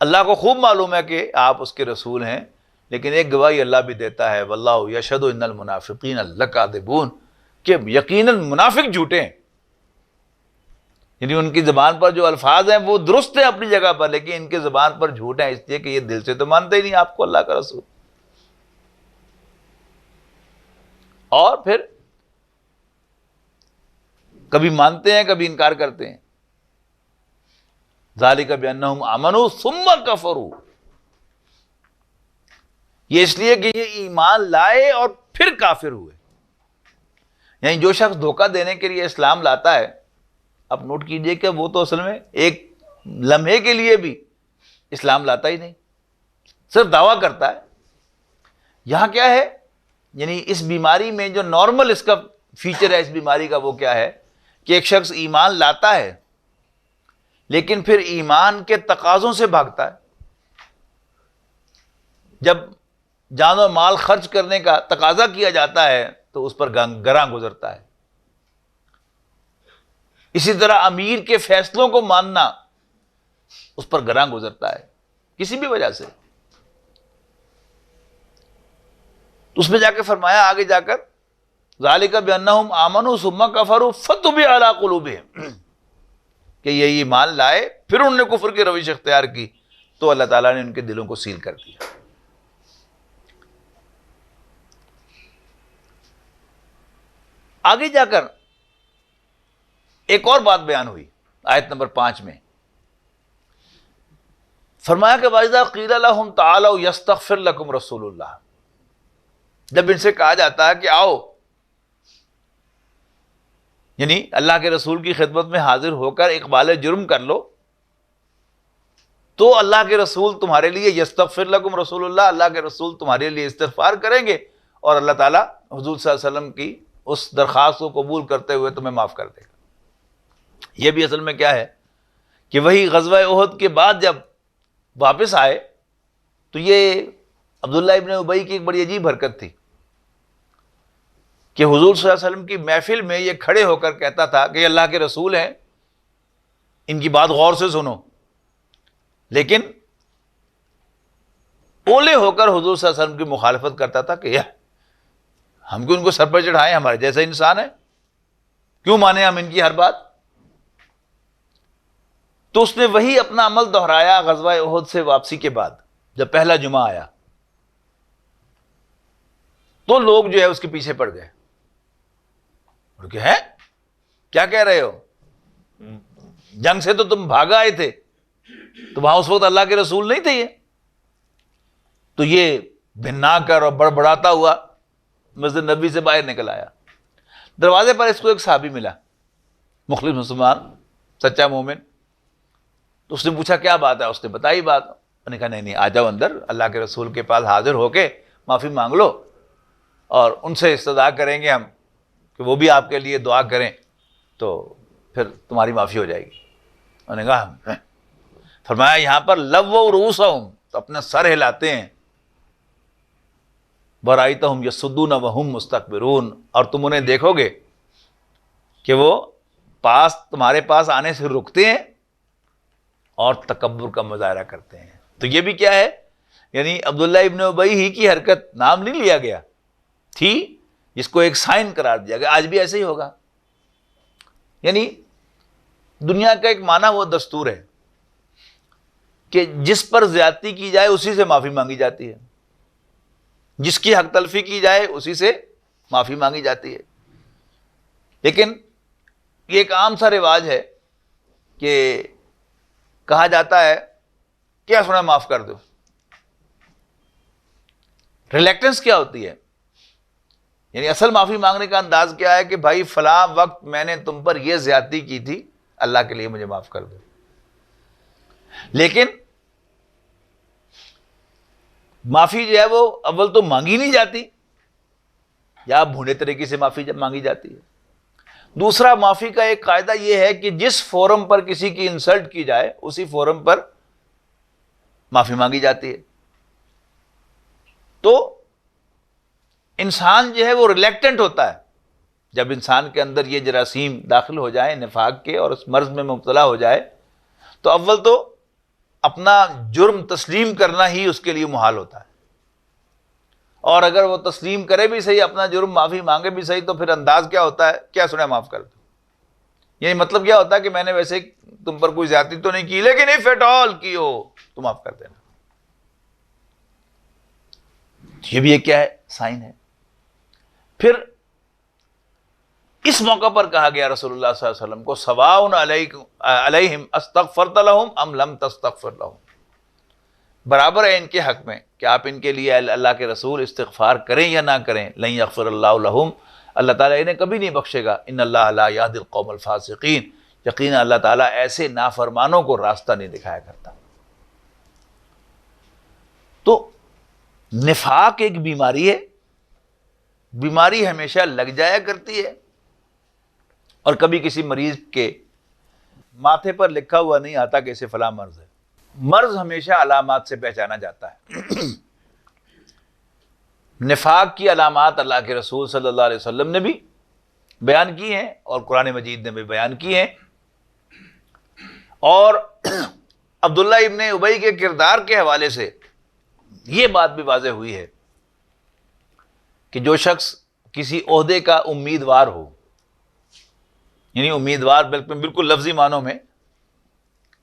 اللہ کو خوب معلوم ہے کہ آپ اس کے رسول ہیں، لیکن ایک گواہی اللہ بھی دیتا ہے، واللہ یشہد ان المنافقین لکاذبون، کہ یقیناً منافق جھوٹے ہیں۔ یعنی ان کی زبان پر جو الفاظ ہیں وہ درست ہیں اپنی جگہ پر، لیکن ان کی زبان پر جھوٹ ہیں، اس لیے کہ یہ دل سے تو مانتے ہی نہیں آپ کو اللہ کا رسول۔ اور پھر کبھی مانتے ہیں کبھی انکار کرتے ہیں۔ ذالک بانہم آمنوا ثم کفروا، یہ اس لیے کہ یہ ایمان لائے اور پھر کافر ہوئے۔ یعنی جو شخص دھوکہ دینے کے لیے اسلام لاتا ہے، اب نوٹ کیجئے کہ وہ تو اصل میں ایک لمحے کے لیے بھی اسلام لاتا ہی نہیں، صرف دعویٰ کرتا ہے۔ یہاں کیا ہے، یعنی اس بیماری میں جو نارمل اس کا فیچر ہے اس بیماری کا، وہ کیا ہے کہ ایک شخص ایمان لاتا ہے لیکن پھر ایمان کے تقاضوں سے بھاگتا ہے۔ جب جان و مال خرچ کرنے کا تقاضا کیا جاتا ہے تو اس پر گراں گزرتا ہے۔ اسی طرح امیر کے فیصلوں کو ماننا اس پر گراں گزرتا ہے کسی بھی وجہ سے۔ اس میں جا کے فرمایا آگے جا کر ذالک بانہم آمنوا ثم کفروا فتبع علی قلوبہم، کہ یہ ایمان لائے پھر انہوں نے کفر کی روش اختیار کی تو اللہ تعالیٰ نے ان کے دلوں کو سیل کر دیا۔ آگے جا کر ایک اور بات بیان ہوئی آیت نمبر 5 میں، فرمایا کہ وَإِذَا قِيلَ لَهُمْ تَعَالَوْا يَسْتَغْفِرْ لَكُمْ رَسُولُ اللَّهِ، جب ان سے کہا جاتا ہے کہ آؤ، یعنی اللہ کے رسول کی خدمت میں حاضر ہو کر اقبال جرم کر لو، تو اللہ کے رسول تمہارے لیے یستغفر لکم رسول اللہ، اللہ کے رسول تمہارے لیے استغفار کریں گے اور اللہ تعالیٰ حضور صلی اللہ علیہ وسلم کی اس درخواست کو قبول کرتے ہوئے تمہیں معاف کر دے گا۔ یہ بھی اصل میں کیا ہے کہ وہی غزوہ احد کے بعد جب واپس آئے تو یہ عبداللہ ابن ابی کی ایک بڑی عجیب حرکت تھی کہ حضور صلی اللہ علیہ وسلم کی محفل میں یہ کھڑے ہو کر کہتا تھا کہ یہ اللہ کے رسول ہیں، ان کی بات غور سے سنو، لیکن اولے ہو کر حضور صلی اللہ علیہ وسلم کی مخالفت کرتا تھا کہ ہم کیوں ان کو سر پر چڑھائیں، ہمارے جیسا انسان ہے، کیوں مانیں ہم ان کی ہر بات۔ تو اس نے وہی اپنا عمل دہرایا غزوہ احد سے واپسی کے بعد، جب پہلا جمعہ آیا تو لوگ جو ہے اس کے پیچھے پڑ گئے اور کہ ہے کیا کہہ رہے ہو، جنگ سے تو تم بھاگا آئے تھے، تو وہاں اس وقت اللہ کے رسول نہیں تھے یہ؟ تو یہ بھنا کر اور بڑبڑاتا ہوا مسجد نبی سے باہر نکل آیا۔ دروازے پر اس کو ایک صحابی ملا، مخلص مسلمان، سچا مومن. تو اس نے پوچھا کیا بات ہے؟ اس نے بتائی بات. انہوں نے کہا نہیں آ جاؤ اندر، اللہ کے رسول کے پاس حاضر ہو کے معافی مانگ لو، اور ان سے استدعا کریں گے ہم کہ وہ بھی آپ کے لیے دعا کریں، تو پھر تمہاری معافی ہو جائے گی. انہوں نے کہا فرمایا یہاں پر لووا رؤوسہم، تو اپنا سر ہلاتے ہیں، ورأیتہم یصدون وہم مستکبرون، اور تم انہیں دیکھو گے کہ وہ تمہارے پاس آنے سے رکتے ہیں اور تکبر کا مظاہرہ کرتے ہیں. تو یہ بھی کیا ہے؟ یعنی عبداللہ ابن ابی ہی کی حرکت، نام نہیں لیا گیا تھی، جس کو ایک سائن قرار دیا گیا. آج بھی ایسے ہی ہوگا. یعنی دنیا کا ایک معنی وہ دستور ہے کہ جس پر زیادتی کی جائے اسی سے معافی مانگی جاتی ہے، جس کی حق تلفی کی جائے اسی سے معافی مانگی جاتی ہے. لیکن یہ ایک عام سا رواج ہے کہ کہا جاتا ہے کیا سنا معاف کر دو. ریلیکٹنس کیا ہوتی ہے؟ یعنی اصل معافی مانگنے کا انداز کیا ہے کہ بھائی فلاں وقت میں نے تم پر یہ زیادتی کی تھی، اللہ کے لیے مجھے معاف کر دو. لیکن معافی جو ہے وہ اول تو مانگی نہیں جاتی، یا بھونے طریقے سے معافی جب مانگی جاتی ہے. دوسرا، معافی کا ایک قاعدہ یہ ہے کہ جس فورم پر کسی کی انسلٹ کی جائے اسی فورم پر معافی مانگی جاتی ہے. تو انسان جو ہے وہ ریلیکٹنٹ ہوتا ہے. جب انسان کے اندر یہ جراثیم داخل ہو جائیں نفاق کے اور اس مرض میں مبتلا ہو جائے، تو اول تو اپنا جرم تسلیم کرنا ہی اس کے لیے محال ہوتا ہے. اور اگر وہ تسلیم کرے بھی صحیح، اپنا جرم معافی مانگے بھی صحیح، تو پھر انداز کیا ہوتا ہے؟ کیا سنا معاف کر دو. یعنی مطلب کیا ہوتا ہے کہ میں نے ویسے تم پر کوئی زیادتی تو نہیں کی، لیکن اف ایٹ آل کی ہو تو معاف کر دینا. یہ بھی ایک کیا ہے؟ سائن ہے. پھر اس موقع پر کہا گیا رسول اللہ صلی اللہ علیہ وسلم کو سواء علیہم استغفرت لہم ام لم تستغفر لہم، برابر ہے ان کے حق میں کہ آپ ان کے لیے اللہ کے رسول استغفار کریں یا نہ کریں. لن یغفر اللہ لہم، اللہ تعالیٰ انہیں کبھی نہیں بخشے گا. ان اللہ لا یہدی القوم الفاسقین، یقینا اللہ تعالیٰ ایسے نافرمانوں کو راستہ نہیں دکھایا کرتا. تو نفاق ایک بیماری ہے، بیماری ہمیشہ لگ جایا کرتی ہے، اور کبھی کسی مریض کے ماتھے پر لکھا ہوا نہیں آتا کہ اسے فلاں مرض ہے. مرض ہمیشہ علامات سے پہچانا جاتا ہے. نفاق کی علامات اللہ کے رسول صلی اللہ علیہ وسلم نے بھی بیان کی ہیں اور قرآن مجید نے بھی بیان کی ہیں. اور عبداللہ ابن ابی کے کردار کے حوالے سے یہ بات بھی واضح ہوئی ہے کہ جو شخص کسی عہدے کا امیدوار ہو، یعنی امیدوار بالکل لفظی معنوں میں،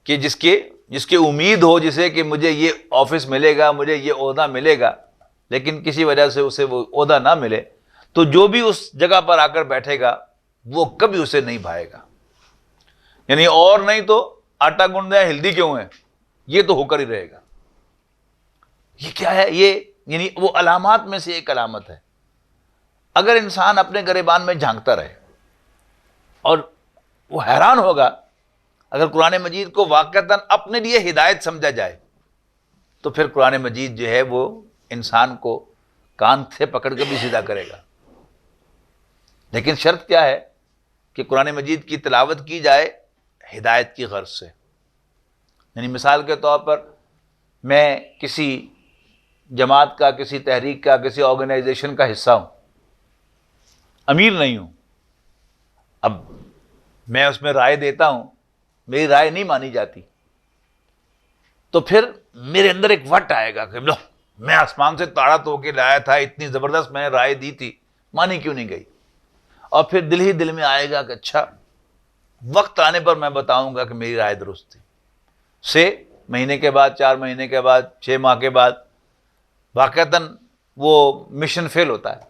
کہ جس کے امید ہو جسے کہ مجھے یہ آفس ملے گا، مجھے یہ عہدہ ملے گا، لیکن کسی وجہ سے اسے وہ عہدہ نہ ملے، تو جو بھی اس جگہ پر آ کر بیٹھے گا وہ کبھی اسے نہیں بھائے گا. یعنی اور نہیں تو آٹا گوندھ ہے ہلدی کیوں ہے، یہ تو ہو کر ہی رہے گا. یہ کیا ہے؟ یہ یعنی وہ علامات میں سے ایک علامت ہے. اگر انسان اپنے گریبان میں جھانکتا رہے، اور وہ حیران ہوگا اگر قرآن مجید کو واقعتاً اپنے لیے ہدایت سمجھا جائے، تو پھر قرآن مجید جو ہے وہ انسان کو کان سے پکڑ کے بھی سیدھا کرے گا. لیکن شرط کیا ہے کہ قرآن مجید کی تلاوت کی جائے ہدایت کی غرض سے. یعنی مثال کے طور پر میں کسی جماعت کا، کسی تحریک کا، کسی آرگنائزیشن کا حصہ ہوں، امیر نہیں ہوں. اب میں اس میں رائے دیتا ہوں، میری رائے نہیں مانی جاتی، تو پھر میرے اندر ایک وٹ آئے گا کہ لو، میں آسمان سے تاڑا تو کے لایا تھا، اتنی زبردست میں نے رائے دی تھی، مانی کیوں نہیں گئی. اور پھر دل ہی دل میں آئے گا کہ اچھا وقت آنے پر میں بتاؤں گا کہ میری رائے درست تھی. 6 مہینے کے بعد، 4 مہینے کے بعد، 6 ماہ کے بعد واقعتاً وہ مشن فیل ہوتا ہے.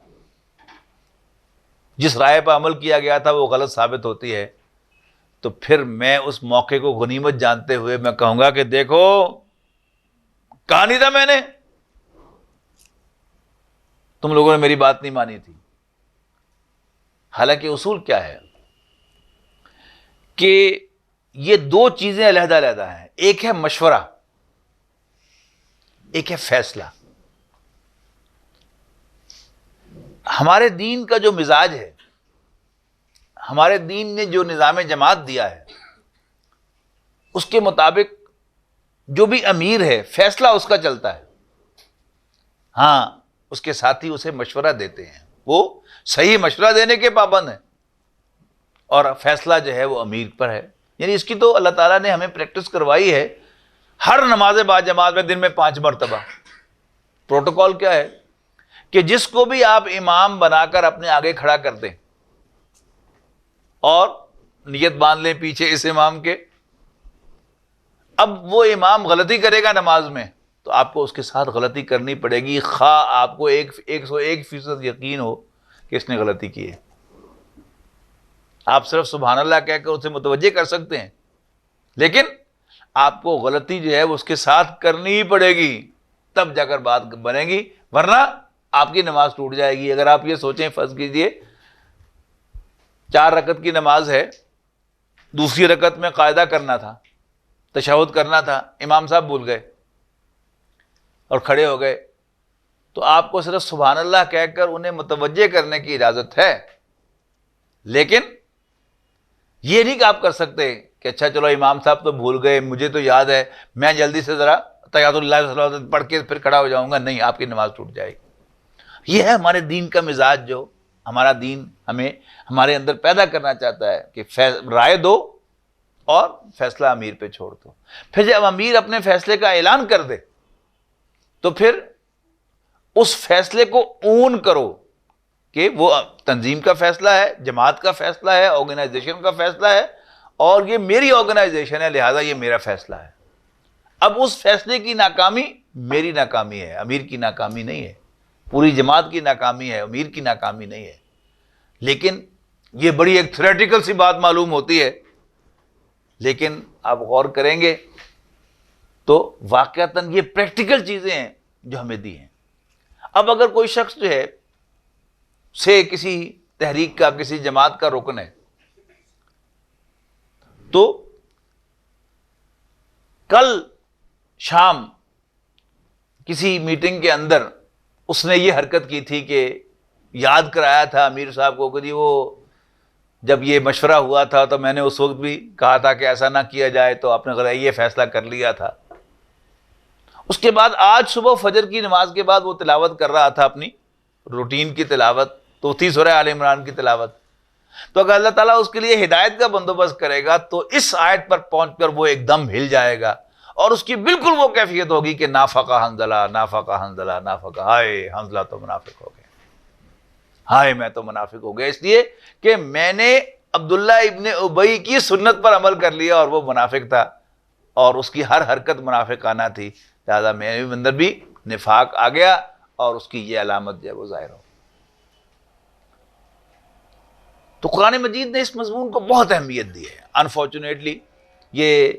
جس رائے پر عمل کیا گیا تھا وہ غلط ثابت ہوتی ہے، تو پھر میں اس موقع کو غنیمت جانتے ہوئے میں کہوں گا کہ دیکھو کہا نہیں تھا میں نے، تم لوگوں نے میری بات نہیں مانی تھی. حالانکہ اصول کیا ہے کہ یہ دو چیزیں علیحدہ علیحدہ ہیں. ایک ہے مشورہ، ایک ہے فیصلہ. ہمارے دین کا جو مزاج ہے، ہمارے دین نے جو نظام جماعت دیا ہے، اس کے مطابق جو بھی امیر ہے فیصلہ اس کا چلتا ہے. ہاں اس کے ساتھی اسے مشورہ دیتے ہیں، وہ صحیح مشورہ دینے کے پابند ہیں، اور فیصلہ جو ہے وہ امیر پر ہے. یعنی اس کی تو اللہ تعالیٰ نے ہمیں پریکٹس کروائی ہے. ہر نماز با جماعت میں دن میں 5 مرتبہ. پروٹوکول کیا ہے کہ جس کو بھی آپ امام بنا کر اپنے آگے کھڑا کر دیں اور نیت باندھ لیں پیچھے اس امام کے، اب وہ امام غلطی کرے گا نماز میں تو آپ کو اس کے ساتھ غلطی کرنی پڑے گی، خواہ آپ کو 101% یقین ہو کہ اس نے غلطی کی ہے. آپ صرف سبحان اللہ کہہ کر اسے متوجہ کر سکتے ہیں، لیکن آپ کو غلطی جو ہے وہ اس کے ساتھ کرنی ہی پڑے گی، تب جا کر بات بنے گی، ورنہ آپ کی نماز ٹوٹ جائے گی. اگر آپ یہ سوچیں، فرض کیجئے 4 رکعت کی نماز ہے، دوسری رکعت میں قاعدہ کرنا تھا، تشہد کرنا تھا، امام صاحب بھول گئے اور کھڑے ہو گئے، تو آپ کو صرف سبحان اللہ کہہ کر انہیں متوجہ کرنے کی اجازت ہے، لیکن یہ نہیں کہ آپ کر سکتے کہ اچھا چلو امام صاحب تو بھول گئے، مجھے تو یاد ہے، میں جلدی سے ذرا تحیات اللہ صلی اللہ علیہ وسلم پڑھ کے پھر کھڑا ہو جاؤں گا. نہیں، آپ کی نماز ٹوٹ جائے گی. یہ ہے ہمارے دین کا مزاج، جو ہمارا دین ہمیں ہمارے اندر پیدا کرنا چاہتا ہے کہ رائے دو اور فیصلہ امیر پہ چھوڑ دو. پھر جب امیر اپنے فیصلے کا اعلان کر دے تو پھر اس فیصلے کو اون کرو کہ وہ تنظیم کا فیصلہ ہے، جماعت کا فیصلہ ہے، آرگنائزیشن کا فیصلہ ہے، اور یہ میری آرگنائزیشن ہے، لہذا یہ میرا فیصلہ ہے. اب اس فیصلے کی ناکامی میری ناکامی ہے، امیر کی ناکامی نہیں ہے، پوری جماعت کی ناکامی ہے، امیر کی ناکامی نہیں ہے. لیکن یہ بڑی ایک تھیوریٹیکل سی بات معلوم ہوتی ہے، لیکن آپ غور کریں گے تو واقعتاً یہ پریکٹیکل چیزیں ہیں جو ہمیں دی ہیں. اب اگر کوئی شخص جو ہے سے کسی تحریک کا، کسی جماعت کا رکن ہے، تو کل شام کسی میٹنگ کے اندر اس نے یہ حرکت کی تھی کہ یاد کرایا تھا امیر صاحب کو کہ جی وہ جب یہ مشورہ ہوا تھا تو میں نے اس وقت بھی کہا تھا کہ ایسا نہ کیا جائے، تو آپ نے غلط یہ فیصلہ کر لیا تھا. اس کے بعد آج صبح فجر کی نماز کے بعد وہ تلاوت کر رہا تھا، اپنی روٹین کی تلاوت، تو تھی سورہ آل عمران کی تلاوت. تو اگر اللہ تعالیٰ اس کے لیے ہدایت کا بندوبست کرے گا تو اس آیت پر پہنچ کر وہ ایک دم ہل جائے گا، اور اس کی بالکل وہ کیفیت ہوگی کہ نافقہ حنظلہ، نافقہ حنظلہ، نافقہ، ہائے حنظلہ تو منافق ہو گئے، ہائے میں تو منافق ہو گیا، اس لیے کہ میں نے عبداللہ ابن ابی کی سنت پر عمل کر لیا اور وہ منافق تھا، اور اس کی ہر حرکت منافقانہ تھی، لہذا میرے اندر بھی نفاق آ گیا، اور اس کی یہ علامت جو ہے وہ ظاہر ہو. تو قرآن مجید نے اس مضمون کو بہت اہمیت دی ہے. انفارچونیٹلی یہ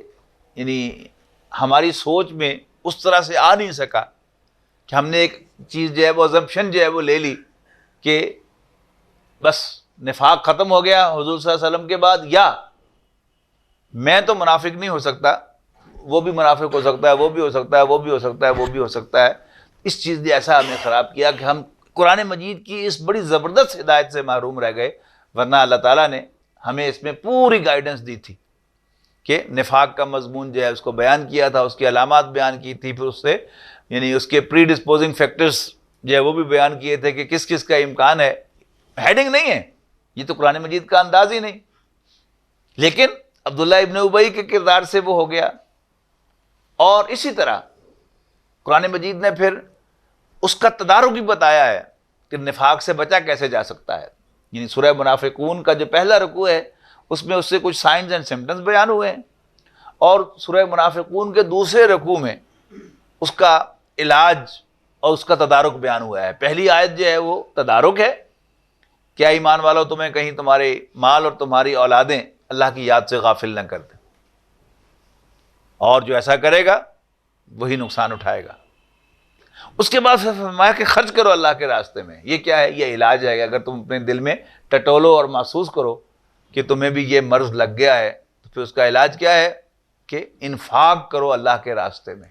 یعنی ہماری سوچ میں اس طرح سے آ نہیں سکا کہ ہم نے ایک چیز جو ہے وہ ازمپشن جو ہے وہ لے لی کہ بس نفاق ختم ہو گیا حضور صلی اللہ علیہ وسلم کے بعد، یا میں تو منافق نہیں ہو سکتا، وہ بھی منافق ہو سکتا ہے، وہ بھی ہو سکتا ہے، وہ بھی ہو سکتا ہے، وہ بھی ہو سکتا ہے. اس چیز نے ایسا ہمیں خراب کیا کہ ہم قرآن مجید کی اس بڑی زبردست ہدایت سے محروم رہ گئے، ورنہ اللہ تعالیٰ نے ہمیں اس میں پوری گائیڈنس دی تھی کہ نفاق کا مضمون جو ہے اس کو بیان کیا تھا، اس کی علامات بیان کی تھی، پھر اس سے یعنی اس کے پری ڈسپوزنگ فیکٹرز جو ہے وہ بھی بیان کیے تھے کہ کس کس کا امکان ہے. ہیڈنگ نہیں ہے، یہ تو قرآن مجید کا انداز ہی نہیں، لیکن عبداللہ ابن ابی کے کردار سے وہ ہو گیا. اور اسی طرح قرآن مجید نے پھر اس کا تدارک بھی بتایا ہے کہ نفاق سے بچا کیسے جا سکتا ہے. یعنی سورہ منافقون کا جو پہلا رکوع ہے اس میں اس سے کچھ سائنز اینڈ سمپٹمز بیان ہوئے ہیں، اور سورہ منافقون کے دوسرے رکوع میں اس کا علاج اور اس کا تدارک بیان ہوا ہے. پہلی آیت جو ہے وہ تدارک ہے، کیا ایمان والو تمہیں کہیں تمہارے مال اور تمہاری اولادیں اللہ کی یاد سے غافل نہ کر دیں، اور جو ایسا کرے گا وہی نقصان اٹھائے گا. اس کے بعد فرمایا کہ خرچ کرو اللہ کے راستے میں. یہ کیا ہے؟ یہ علاج ہے. اگر تم اپنے دل میں ٹٹولو اور محسوس کرو کہ تمہیں بھی یہ مرض لگ گیا ہے تو پھر اس کا علاج کیا ہے کہ انفاق کرو اللہ کے راستے میں.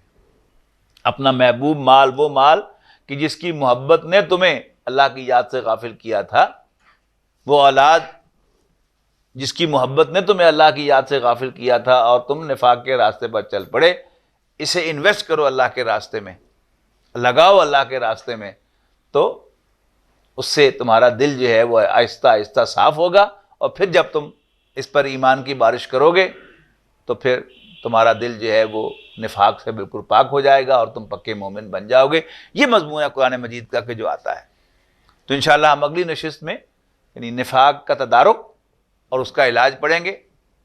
اپنا محبوب مال، وہ مال کہ جس کی محبت نے تمہیں اللہ کی یاد سے غافل کیا تھا، وہ اولاد جس کی محبت نے تمہیں اللہ کی یاد سے غافل کیا تھا اور تم نفاق کے راستے پر چل پڑے، اسے انویسٹ کرو اللہ کے راستے میں، لگاؤ اللہ کے راستے میں. تو اس سے تمہارا دل جو ہے وہ آہستہ آہستہ صاف ہوگا، اور پھر جب تم اس پر ایمان کی بارش کرو گے تو پھر تمہارا دل جو ہے وہ نفاق سے بالکل پاک ہو جائے گا اور تم پکے مومن بن جاؤ گے. یہ مضمون ہے قرآن مجید کا کہ جو آتا ہے. تو انشاءاللہ ہم اگلی نشست میں یعنی نفاق کا تدارک اور اس کا علاج پڑھیں گے.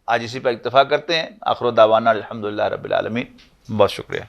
آج اسی پر اکتفا کرتے ہیں. آخر دعوانا الحمدللہ رب العالمین. بہت شکریہ.